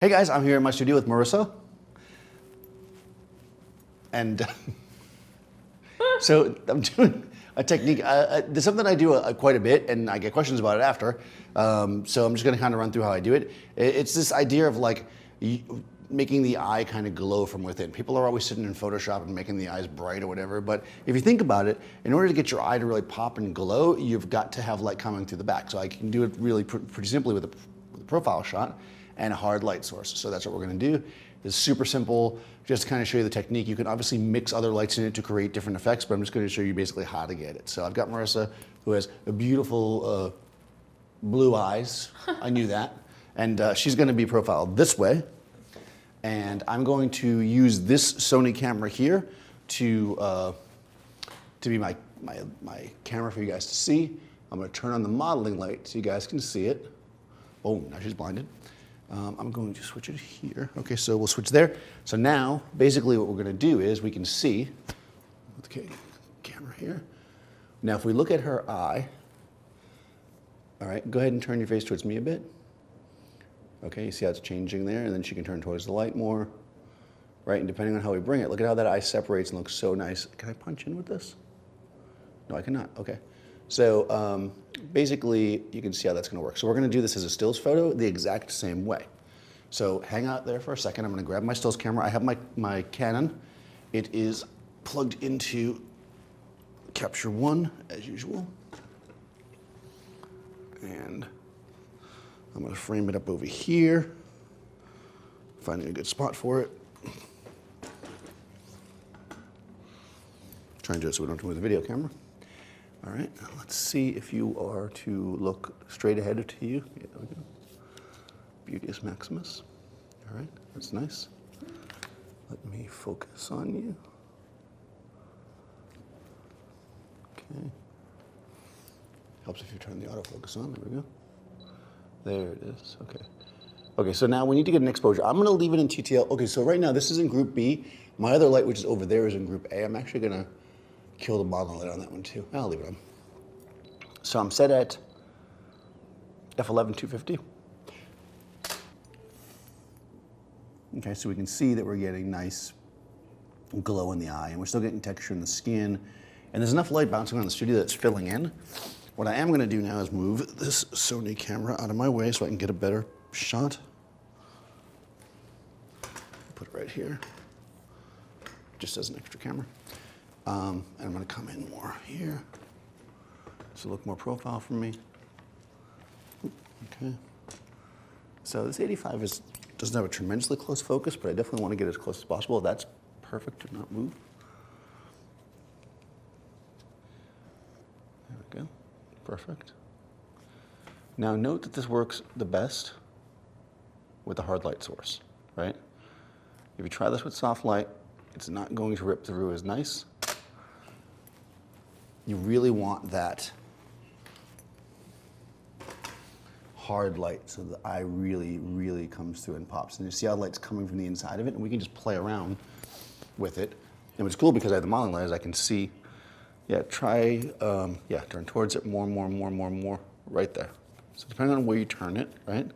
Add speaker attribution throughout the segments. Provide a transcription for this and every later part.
Speaker 1: Hey guys, I'm here in my studio with Marissa. And so I'm doing a technique. There's something I do quite a bit, and I get questions about it after. So I'm just gonna kind of run through how I do it. It's this idea of like making the eye kind of glow from within. People are always sitting in Photoshop and making the eyes bright or whatever, but if you think about it, in order to get your eye to really pop and glow, you've got to have light coming through the back. So I can do it really pretty simply with a profile shot and a hard light source. So that's what we're gonna do. It's super simple, just to kind of show you the technique. You can obviously mix other lights in it to create different effects, but I'm just gonna show you basically how to get it. So I've got Marissa, who has a beautiful blue eyes. I knew that. And she's gonna be profiled this way. And I'm going to use this Sony camera here to be my camera for you guys to see. I'm gonna turn on the modeling light so you guys can see it. Oh, now she's blinded. I'm going to switch it here. Okay, so we'll switch there. So now, basically what we're gonna do is we can see, okay, camera here. Now if we look at her eye, all right, go ahead and turn your face towards me a bit. Okay, you see how it's changing there, and then she can turn towards the light more, right? And depending on how we bring it, look at how that eye separates and looks so nice. Can I punch in with this? No, I cannot, okay. So basically, you can see how that's gonna work. So we're gonna do this as a stills photo the exact same way. So hang out there for a second. I'm gonna grab my stills camera. I have my Canon. It is plugged into Capture One, as usual. And I'm gonna frame it up over here, finding a good spot for it. Try and do it so we don't have to move the video camera. All right, now let's see if you are to look straight ahead to you. Yeah, there we go. Beauteous Maximus. All right, that's nice. Let me focus on you. Okay. Helps if you turn the autofocus on, there we go. There it is, okay. Okay, so now we need to get an exposure. I'm gonna leave it in TTL. Okay, so right now this is in group B. My other light, which is over there, is in group A. I'm actually gonna kill the modeling light on that one too. I'll leave it on. So I'm set at f11 250. Okay, so we can see that we're getting nice glow in the eye, and we're still getting texture in the skin. And there's enough light bouncing around the studio that's filling in. What I am gonna do now is move this Sony camera out of my way so I can get a better shot. Put it right here, just as an extra camera. And I'm gonna come in more here. So look more profile from me. Okay. So this 85 doesn't have a tremendously close focus, but I definitely want to get as close as possible. That's perfect to not move. There we go, perfect. Now note that this works the best with a hard light source, right? If you try this with soft light, it's not going to rip through as nice. You really want that hard light so the eye really, really comes through and pops. And you see how the light's coming from the inside of it, and we can just play around with it. And what's cool, because I have the modeling light, is I can see, yeah, turn towards it more, right there. So depending on where you turn it, right,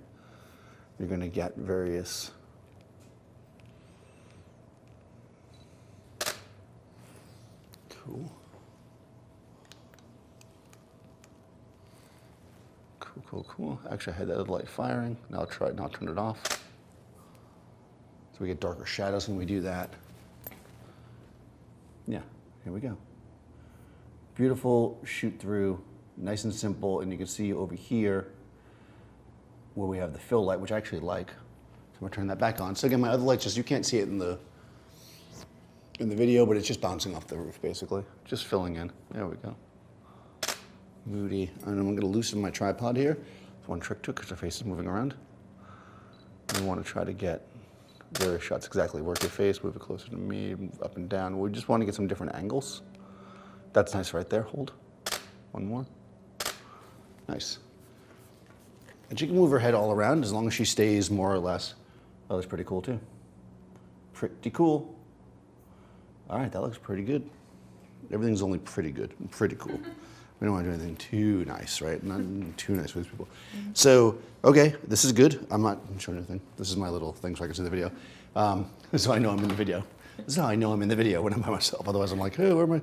Speaker 1: you're gonna get various cool. Cool. Actually, I had that other light firing. Now I'll turn it off. So we get darker shadows when we do that. Yeah, here we go. Beautiful shoot through, nice and simple, and you can see over here where we have the fill light, which I actually like. So I'm gonna turn that back on. So again, my other light's just, you can't see it in the video, but it's just bouncing off the roof, basically. Just filling in. There we go. Moody. And I'm gonna loosen my tripod here. There's one trick to it because the face is moving around. We want to try to get various shots. Exactly. Work your face, move it closer to me, move up and down. We just want to get some different angles. That's nice right there. Hold. One more. Nice. And she can move her head all around as long as she stays more or less. Oh, that's pretty cool too. Pretty cool. All right, that looks pretty good. Everything's only pretty good and pretty cool. We don't want to do anything too nice, right? Not too nice for these people. So, okay, this is good. I'm not showing anything. This is my little thing so I can see the video. This is how I know I'm in the video. This is how I know I'm in the video when I'm by myself. Otherwise, I'm like, hey, where am I?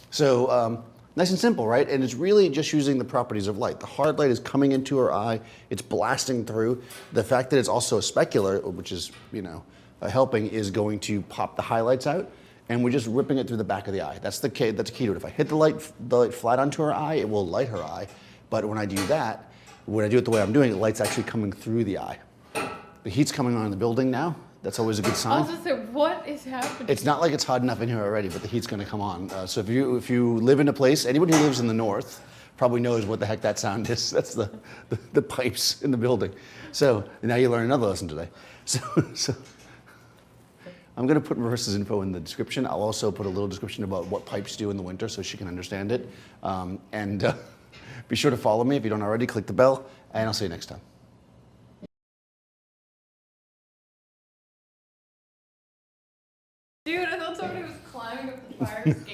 Speaker 1: So, nice and simple, right? And it's really just using the properties of light. The hard light is coming into our eye. It's blasting through. The fact that it's also a specular, which is, you know, helping, is going to pop the highlights out. And we're just ripping it through the back of the eye. That's the key to it. If I hit the light flat onto her eye, it will light her eye. But when I do that, when I do it the way I'm doing it, light's actually coming through the eye. The heat's coming on in the building now. That's always a good sign.
Speaker 2: Also, so what is happening?
Speaker 1: It's not like it's hot enough in here already, but the heat's going to come on. So if you live in a place, anybody who lives in the north probably knows what the heck that sound is. That's the pipes in the building. So now you learn another lesson today. So I'm going to put Marissa's info in the description. I'll also put a little description about what pipes do in the winter so she can understand it. Be sure to follow me if you don't already. Click the bell, and I'll see you next time.
Speaker 2: Dude, I thought somebody was climbing up the fire escape.